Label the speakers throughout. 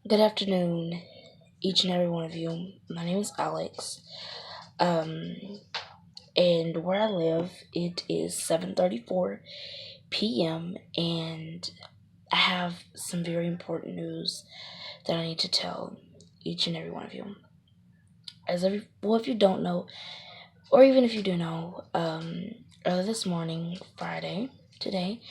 Speaker 1: Good afternoon, each and every one of you. My name is Alex. Um, and where I live, it is 7:34 p.m. and I have some very important news that I need to tell each and every one of you. If you don't know, or even if you do know, early this morning, Friday, today,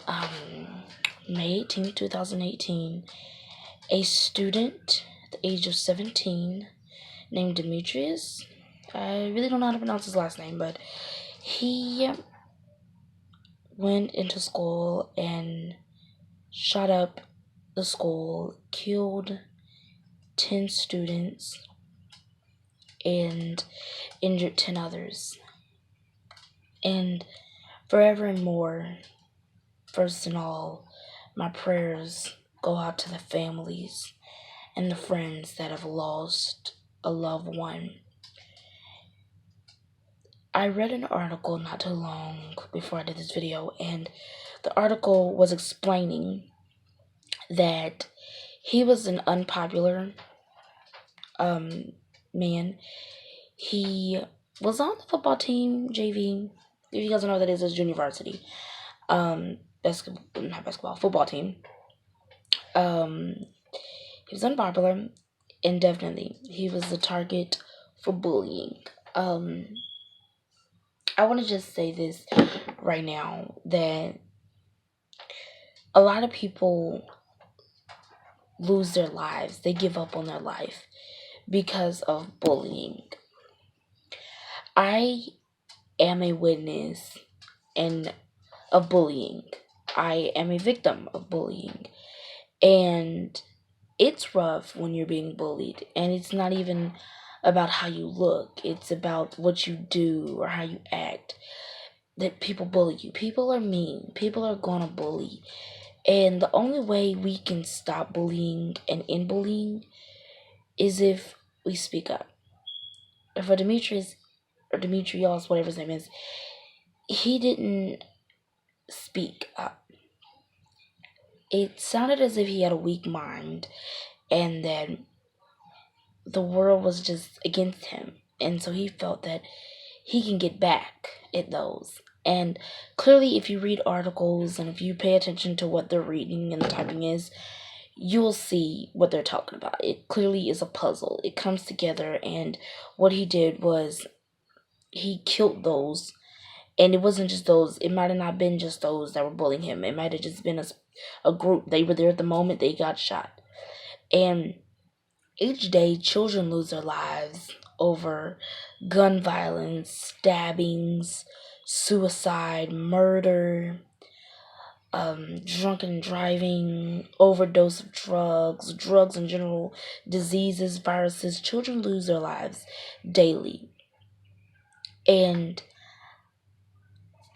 Speaker 1: um, May 18th, 2018, a student at the age of 17 named Demetrius. I really don't know how to pronounce his last name, but he went into school and shot up the school, killed 10 students, and injured 10 others. And forever and more, first and all, my prayers go out to the families and the friends that have lost a loved one. I read an article not too long before I did this video, and the article was explaining that he was an unpopular man. He was on the football team, JV. If you guys don't know what that is, it's junior varsity. Not basketball, football team. He was unpopular, and definitely he was the target for bullying. I want to just say this right now that a lot of people lose their lives. They give up on their life because of bullying. I am a witness and of bullying. I am a victim of bullying. And it's rough when you're being bullied. And it's not even about how you look. It's about what you do or how you act. That people bully you. People are mean. People are gonna bully. And the only way we can stop bullying and end bullying is if we speak up. For Demetrius, or Demetrios, whatever his name is, he didn't speak up. It sounded as if he had a weak mind and that the world was just against him. And so he felt that he can get back at those. And clearly, if you read articles and if you pay attention to what they're reading and the typing is, you'll see what they're talking about. It clearly is a puzzle. It comes together, and what he did was he killed those. And it wasn't just those, it might have not been just those that were bullying him. It might have just been a group. They were there at the moment they got shot. And each day, children lose their lives over gun violence, stabbings, suicide, murder, drunken driving, overdose of drugs in general, diseases, viruses. Children lose their lives daily. And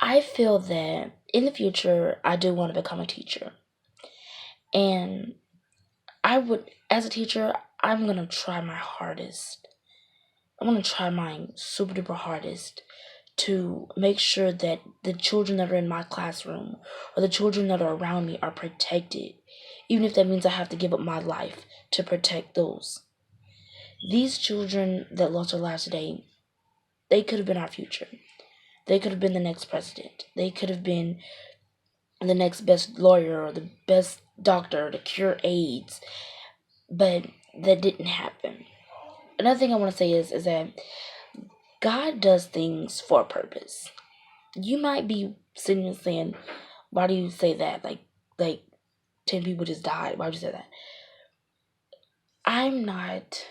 Speaker 1: I feel that in the future, I do want to become a teacher. And as a teacher, I'm going to try my hardest. I'm going to try my super duper hardest to make sure that the children that are in my classroom or the children that are around me are protected, even if that means I have to give up my life to protect those. These children that lost their lives today, they could have been our future. They could have been the next president. They could have been the next best lawyer or the best doctor to cure AIDS, but that didn't happen. Another thing I want to say is that God does things for a purpose. You might be sitting and saying, why do you say that? Like 10 people just died. Why would you say that? I'm not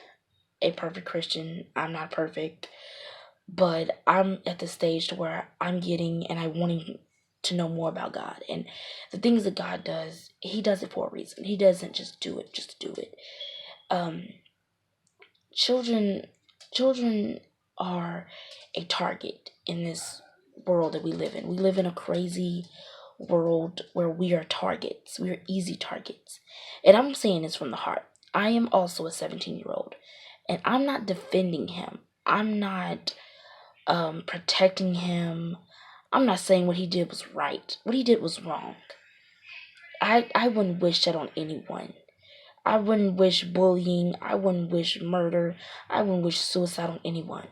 Speaker 1: a perfect Christian. I'm not perfect. But I'm at the stage to where I'm getting and I'm wanting to know more about God. And the things that God does, he does it for a reason. He doesn't just do it just to do it. Children are a target in this world that we live in. We live in a crazy world where we are targets. We are easy targets. And I'm saying this from the heart. I am also a 17-year-old, and I'm not defending him. I'm not protecting him. I'm not saying what he did was right. What he did was wrong. I wouldn't wish that on anyone. I wouldn't wish bullying. I wouldn't wish murder. I wouldn't wish suicide on anyone.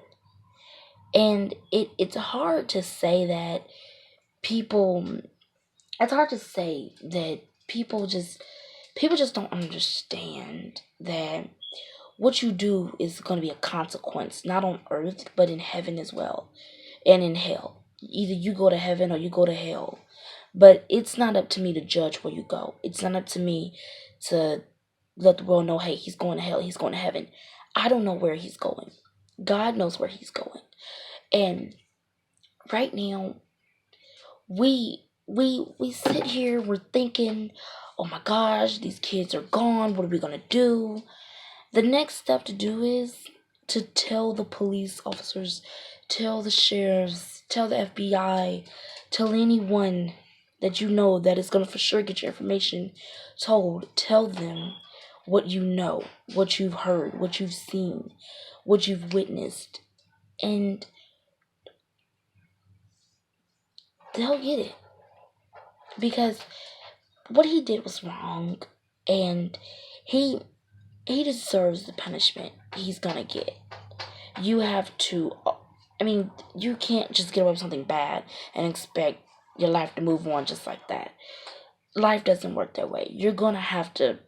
Speaker 1: And it's hard to say that people, it's hard to say that people just don't understand that what you do is going to be a consequence, not on earth, but in heaven as well, and in hell. Either you go to heaven or you go to hell. But it's not up to me to judge where you go. It's not up to me to let the world know, hey, he's going to hell, he's going to heaven. I don't know where he's going. God knows where he's going. And right now, we sit here, we're thinking, oh my gosh, these kids are gone, what are we gonna do? The next step to do is to tell the police officers, tell the sheriffs, tell the FBI, tell anyone that you know that is gonna for sure get your information told. Tell them what you know, what you've heard, what you've seen, what you've witnessed, and they'll get it. Because what he did was wrong, and he he deserves the punishment he's gonna get. You have to, I mean, you can't just get away with something bad and expect your life to move on just like that. Life doesn't work that way. You're gonna have to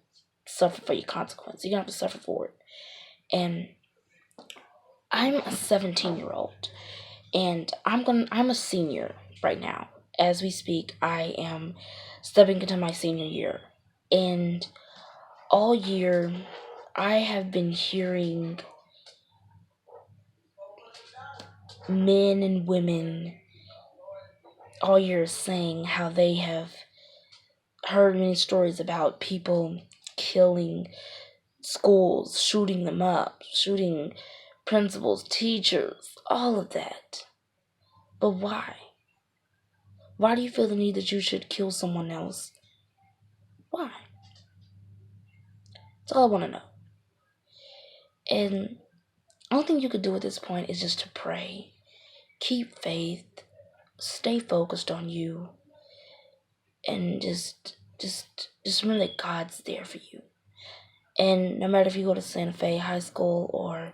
Speaker 1: suffer for your consequence. You're gonna have to suffer for it. And I'm a 17-year-old, and I'm a senior right now. As we speak, I am stepping into my senior year. And all year I have been hearing men and women all year saying how they have heard many stories about people killing schools, shooting them up, shooting principals, teachers, all of that. But why? Why do you feel the need that you should kill someone else? Why? That's all I want to know. And the only thing you could do at this point is just to pray. Keep faith. Stay focused on you. And just remember that God's there for you. And no matter if you go to Santa Fe High School, or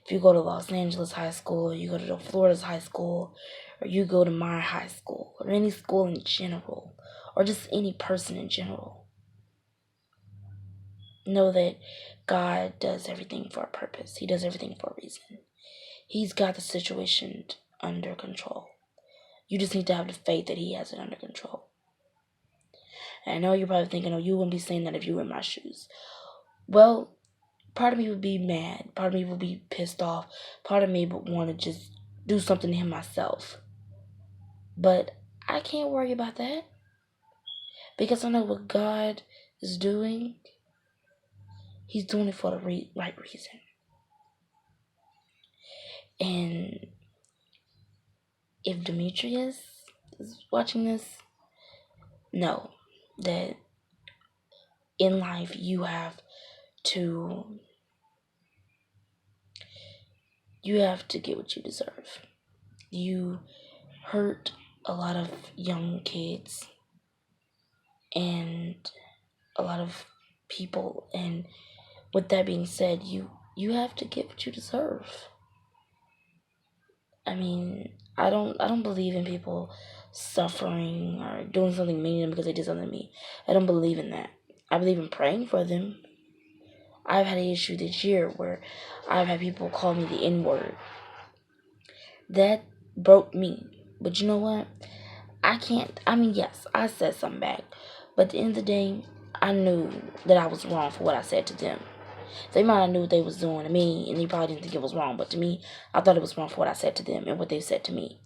Speaker 1: if you go to Los Angeles High School, or you go to Florida's high school, or you go to my high school, or any school in general, or just any person in general, know that God does everything for a purpose. He does everything for a reason. He's got the situation under control. You just need to have the faith that he has it under control. And I know you're probably thinking, oh, you wouldn't be saying that if you were in my shoes. Well, part of me would be mad. Part of me would be pissed off. Part of me would want to just do something to him myself. But I can't worry about that. Because I know what God is doing. He's doing it for the right reason. And if Demetrius is watching this, know that in life you have to get what you deserve. You hurt a lot of young kids and a lot of people, and with that being said, you have to get what you deserve. I mean, I don't believe in people suffering or doing something mean to them because they did something to me. I don't believe in that. I believe in praying for them. I've had an issue this year where I've had people call me the N-word. That broke me. But you know what? I mean, yes, I said something back. But at the end of the day, I knew that I was wrong for what I said to them. They might have knew what they was doing to me, and they probably didn't think it was wrong. But to me, I thought it was wrong for what I said to them and what they said to me.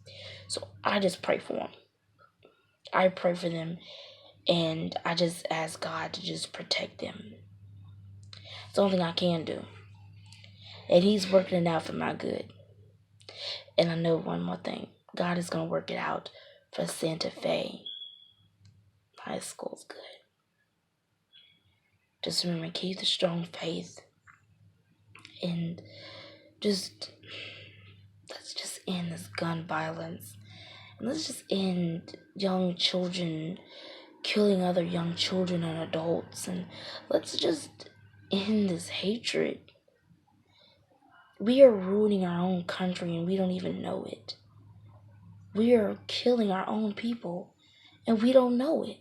Speaker 1: So I just pray for them. I pray for them, and I just ask God to just protect them. It's the only thing I can do. And he's working it out for my good. And I know one more thing. God is going to work it out for Santa Fe High School's good. Just remember, keep the strong faith. And let's just end this gun violence. And let's just end young children killing other young children and adults. And let's just end this hatred. We are ruining our own country and we don't even know it. We are killing our own people and we don't know it.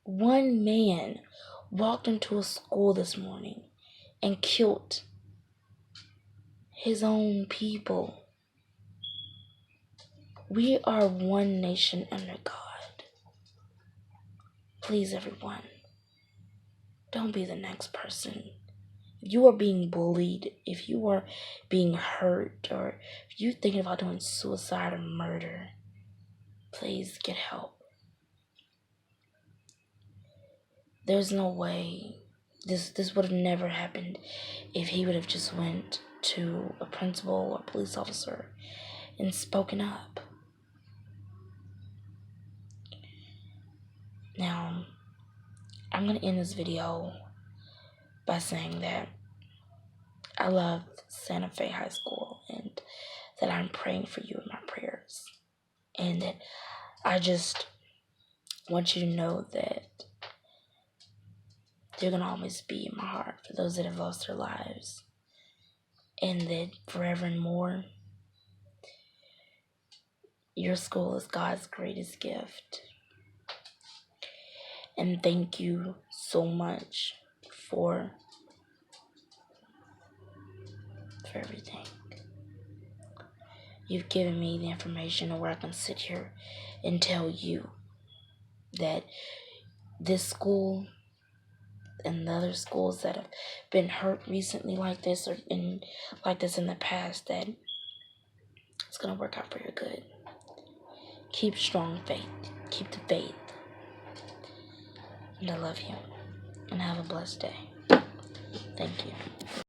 Speaker 1: One man walked into a school this morning and killed his own people. We are one nation under God. Please, everyone, don't be the next person. If you are being bullied, if you are being hurt, or if you're thinking about doing suicide or murder, please get help. There's no way this would have never happened if he would have just went to a principal or police officer and spoken up. Now, I'm going to end this video by saying that I love Santa Fe High School and that I'm praying for you in my prayers. And that I just want you to know that you're going to always be in my heart for those that have lost their lives. And that forever and more, your school is God's greatest gift. And thank you so much for everything. You've given me the information where I can sit here and tell you that this school and the other schools that have been hurt recently like this or like this in the past, that it's going to work out for your good. Keep strong faith. Keep the faith. And I love you. And have a blessed day. Thank you.